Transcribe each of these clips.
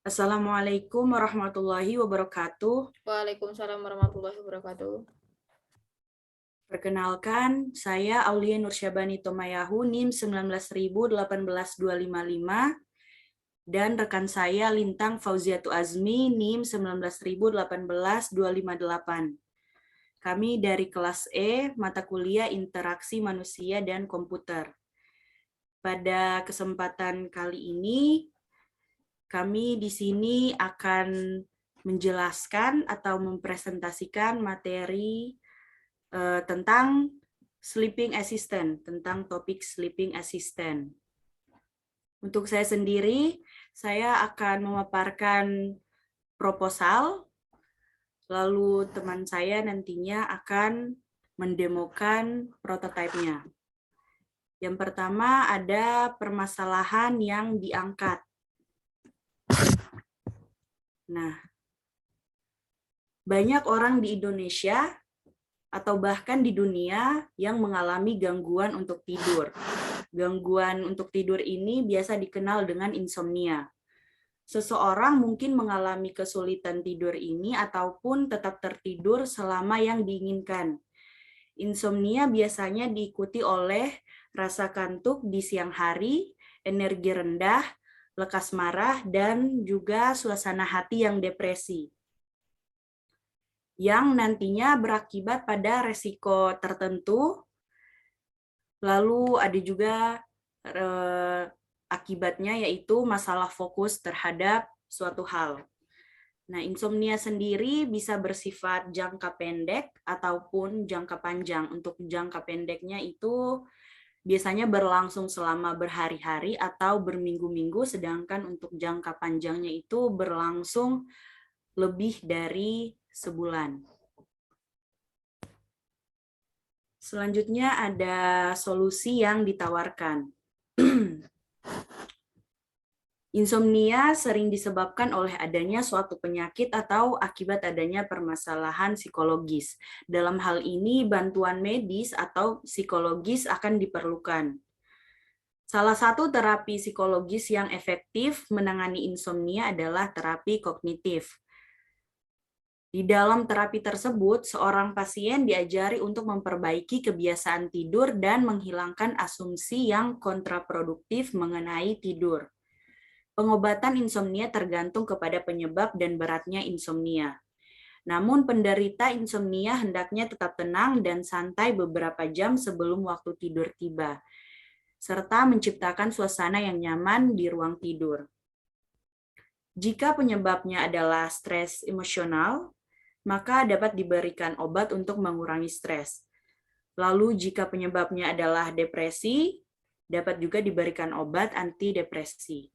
Assalamualaikum warahmatullahi wabarakatuh. Waalaikumsalam warahmatullahi wabarakatuh. Perkenalkan, saya Aulia Nursyabani Tomayahu, NIM 1918255, dan rekan saya Lintang Fauziatu Azmi, NIM 1918258. Kami dari kelas E, mata kuliah Interaksi Manusia dan Komputer. Pada kesempatan kali ini, kami di sini akan menjelaskan atau mempresentasikan materi tentang sleeping assistant, tentang topik sleeping assistant. Untuk saya sendiri, saya akan memaparkan proposal, lalu teman saya nantinya akan mendemokan prototipenya. Yang pertama ada permasalahan yang diangkat. Nah, banyak orang di Indonesia atau bahkan di dunia yang mengalami gangguan untuk tidur. Gangguan untuk tidur ini biasa dikenal dengan insomnia. Seseorang mungkin mengalami kesulitan tidur ini ataupun tetap tertidur selama yang diinginkan. Insomnia biasanya diikuti oleh rasa kantuk di siang hari, energi rendah, lekas marah, dan juga suasana hati yang depresi, yang nantinya berakibat pada resiko tertentu. Lalu ada juga akibatnya, yaitu masalah fokus terhadap suatu hal. Nah, insomnia sendiri bisa bersifat jangka pendek ataupun jangka panjang. Untuk jangka pendeknya itu biasanya berlangsung selama berhari-hari atau berminggu-minggu, sedangkan untuk jangka panjangnya itu berlangsung lebih dari sebulan. Selanjutnya ada solusi yang ditawarkan. Insomnia sering disebabkan oleh adanya suatu penyakit atau akibat adanya permasalahan psikologis. Dalam hal ini, bantuan medis atau psikologis akan diperlukan. Salah satu terapi psikologis yang efektif menangani insomnia adalah terapi kognitif. Di dalam terapi tersebut, seorang pasien diajari untuk memperbaiki kebiasaan tidur dan menghilangkan asumsi yang kontraproduktif mengenai tidur. Pengobatan insomnia tergantung kepada penyebab dan beratnya insomnia. Namun penderita insomnia hendaknya tetap tenang dan santai beberapa jam sebelum waktu tidur tiba, serta menciptakan suasana yang nyaman di ruang tidur. Jika penyebabnya adalah stres emosional, maka dapat diberikan obat untuk mengurangi stres. Lalu jika penyebabnya adalah depresi, dapat juga diberikan obat antidepresi.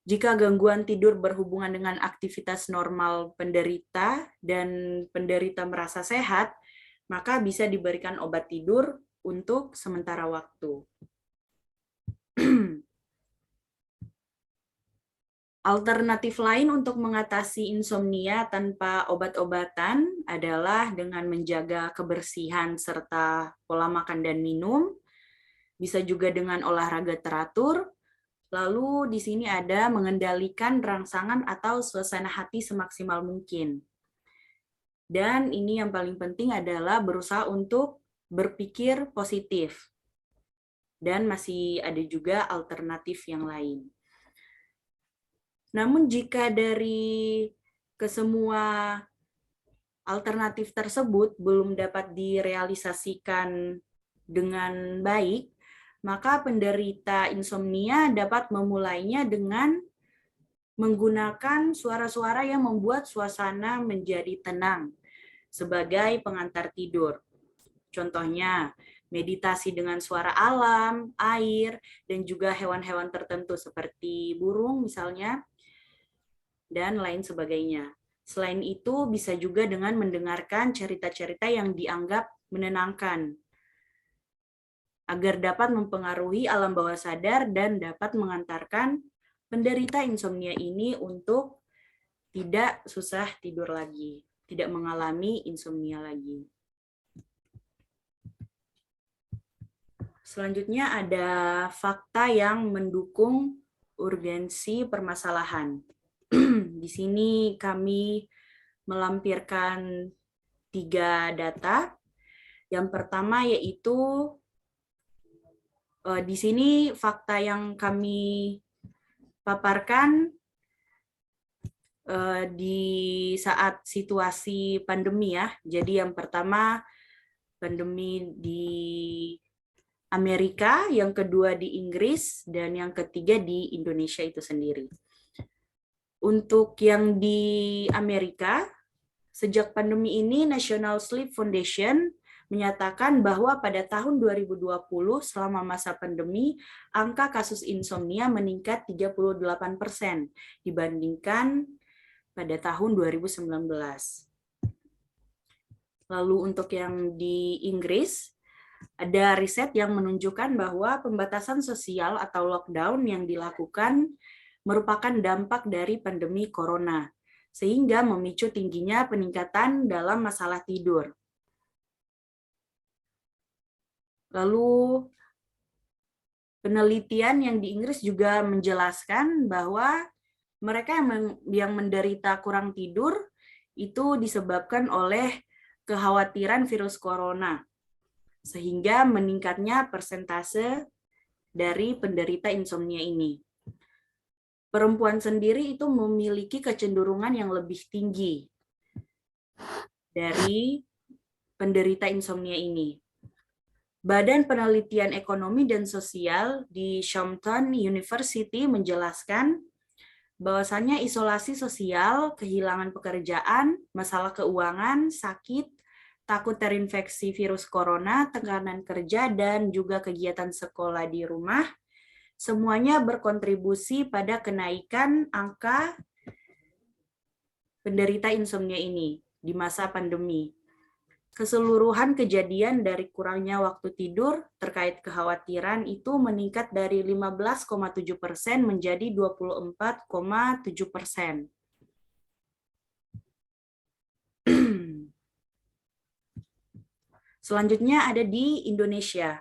Jika gangguan tidur berhubungan dengan aktivitas normal penderita dan penderita merasa sehat, maka bisa diberikan obat tidur untuk sementara waktu. Alternatif lain untuk mengatasi insomnia tanpa obat-obatan adalah dengan menjaga kebersihan serta pola makan dan minum, bisa juga dengan olahraga teratur. Lalu di sini ada mengendalikan rangsangan atau suasana hati semaksimal mungkin. Dan ini yang paling penting adalah berusaha untuk berpikir positif. Dan masih ada juga alternatif yang lain. Namun jika dari kesemua alternatif tersebut belum dapat direalisasikan dengan baik, maka penderita insomnia dapat memulainya dengan menggunakan suara-suara yang membuat suasana menjadi tenang sebagai pengantar tidur. Contohnya, meditasi dengan suara alam, air, dan juga hewan-hewan tertentu seperti burung misalnya, dan lain sebagainya. Selain itu, bisa juga dengan mendengarkan cerita-cerita yang dianggap menenangkan, agar dapat mempengaruhi alam bawah sadar dan dapat mengantarkan penderita insomnia ini untuk tidak susah tidur lagi, tidak mengalami insomnia lagi. Selanjutnya ada fakta yang mendukung urgensi permasalahan. Di sini kami melampirkan 3 data. Yang pertama yaitu di sini fakta yang kami paparkan di saat situasi pandemi ya. Jadi yang pertama pandemi di Amerika, yang kedua di Inggris, dan yang ketiga di Indonesia itu sendiri. Untuk yang di Amerika, sejak pandemi ini National Sleep Foundation menyatakan bahwa pada tahun 2020 selama masa pandemi, angka kasus insomnia meningkat 38% dibandingkan pada tahun 2019. Lalu untuk yang di Inggris, ada riset yang menunjukkan bahwa pembatasan sosial atau lockdown yang dilakukan merupakan dampak dari pandemi corona, sehingga memicu tingginya peningkatan dalam masalah tidur. Lalu penelitian yang di Inggris juga menjelaskan bahwa mereka yang menderita kurang tidur itu disebabkan oleh kekhawatiran virus corona, sehingga meningkatnya persentase dari penderita insomnia ini. Perempuan sendiri itu memiliki kecenderungan yang lebih tinggi dari penderita insomnia ini. Badan Penelitian Ekonomi dan Sosial di Shompton University menjelaskan bahwasannya isolasi sosial, kehilangan pekerjaan, masalah keuangan, sakit, takut terinfeksi virus corona, tekanan kerja, dan juga kegiatan sekolah di rumah, semuanya berkontribusi pada kenaikan angka penderita insomnia ini di masa pandemi. Keseluruhan kejadian dari kurangnya waktu tidur terkait kekhawatiran itu meningkat dari 15,7% menjadi 24,7%. Selanjutnya ada di Indonesia.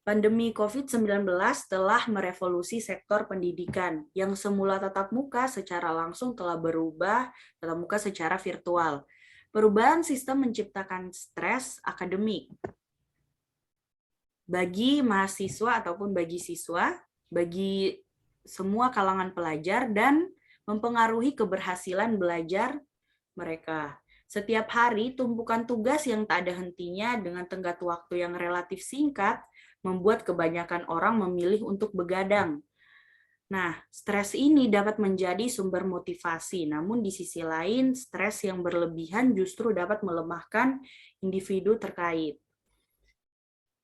Pandemi COVID-19 telah merevolusi sektor pendidikan yang semula tatap muka secara langsung telah berubah tatap muka secara virtual. Perubahan sistem menciptakan stres akademik bagi mahasiswa ataupun bagi siswa, bagi semua kalangan pelajar, dan mempengaruhi keberhasilan belajar mereka. Setiap hari, tumpukan tugas yang tak ada hentinya dengan tenggat waktu yang relatif singkat membuat kebanyakan orang memilih untuk begadang. Nah, stres ini dapat menjadi sumber motivasi, namun di sisi lain, stres yang berlebihan justru dapat melemahkan individu terkait.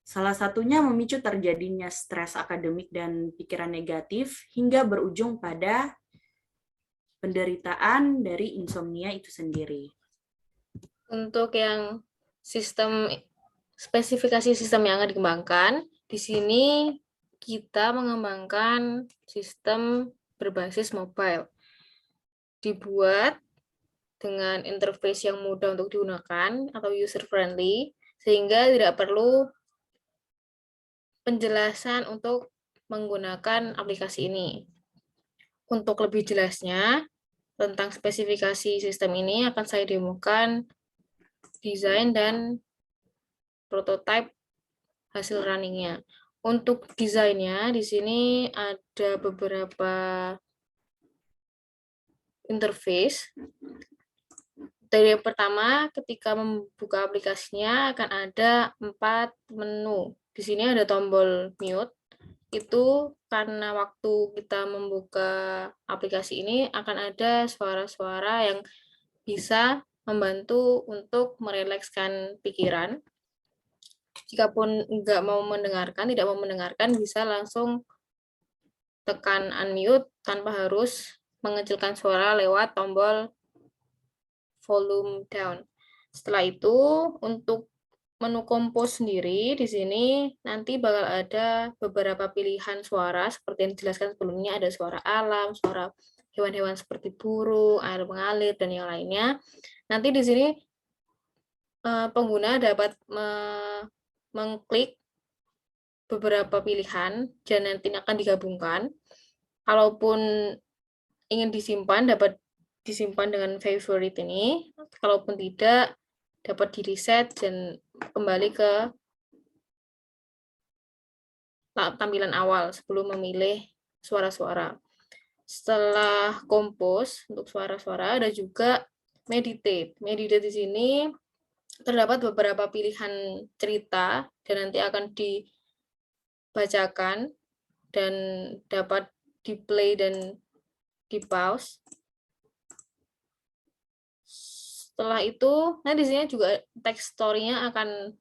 Salah satunya memicu terjadinya stres akademik dan pikiran negatif hingga berujung pada penderitaan dari insomnia itu sendiri. Untuk yang spesifikasi sistem yang akan dikembangkan, di sini kita mengembangkan sistem berbasis mobile. Dibuat dengan interface yang mudah untuk digunakan atau user friendly, sehingga tidak perlu penjelasan untuk menggunakan aplikasi ini. Untuk lebih jelasnya tentang spesifikasi sistem ini akan saya demokan desain dan prototipe hasil runningnya. Untuk desainnya, di sini ada beberapa interface. Dari yang pertama, ketika membuka aplikasinya akan ada 4 menu. Di sini ada tombol mute. Itu karena waktu kita membuka aplikasi ini akan ada suara-suara yang bisa membantu untuk merelekskan pikiran. Jikapun tidak mau mendengarkan, bisa langsung tekan unmute tanpa harus mengecilkan suara lewat tombol volume down. Setelah itu, untuk menu kompos sendiri, di sini nanti bakal ada beberapa pilihan suara, seperti yang dijelaskan sebelumnya, ada suara alam, suara hewan-hewan seperti burung, air mengalir, dan yang lainnya. Nanti di sini pengguna dapat mengklik beberapa pilihan, dan nanti akan digabungkan. Kalaupun ingin disimpan, dapat disimpan dengan favorite ini. Kalaupun tidak, dapat di reset dan kembali ke tampilan awal sebelum memilih suara-suara. Setelah compose untuk suara-suara, ada juga meditate. Meditate di sini terdapat beberapa pilihan cerita dan nanti akan dibacakan dan dapat di-play dan di-pause. Setelah itu, nah di sini juga text story-nya akan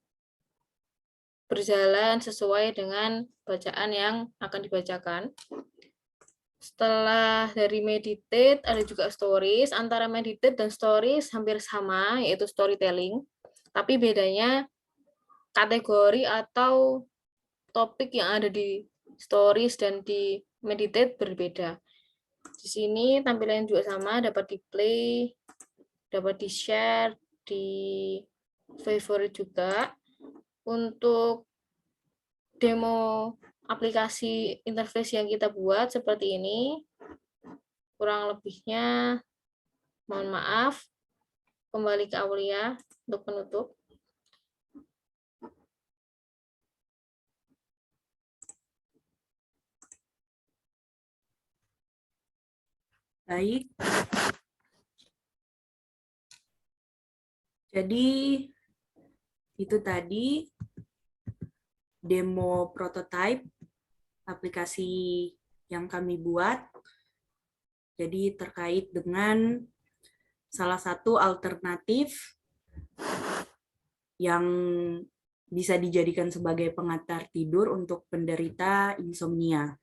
berjalan sesuai dengan bacaan yang akan dibacakan. Setelah dari meditate, ada juga stories. Antara meditate dan stories hampir sama, yaitu storytelling. Tapi bedanya kategori atau topik yang ada di stories dan di meditate berbeda. Di sini tampilannya juga sama, dapat di-play, dapat di-share, di favorite juga. Untuk demo aplikasi interface yang kita buat seperti ini, kurang lebihnya mohon maaf. Kembali ke Aulia untuk penutup. Baik. Jadi itu tadi demo prototype aplikasi yang kami buat. Jadi terkait dengan salah satu alternatif yang bisa dijadikan sebagai pengantar tidur untuk penderita insomnia.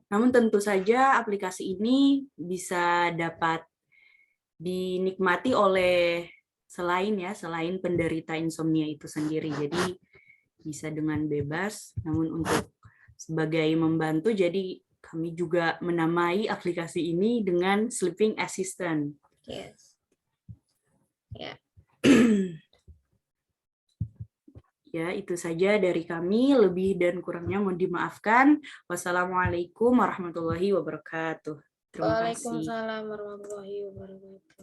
Namun tentu saja aplikasi ini bisa dapat dinikmati oleh selain penderita insomnia itu sendiri. Jadi bisa dengan bebas, namun untuk sebagai membantu, jadi kami juga menamai aplikasi ini dengan Sleeping Assistant. Yes. Ya. Ya, itu saja dari kami. Lebih dan kurangnya mohon dimaafkan. Wassalamualaikum warahmatullahi wabarakatuh. Terima kasih. Waalaikumsalam warahmatullahi wabarakatuh.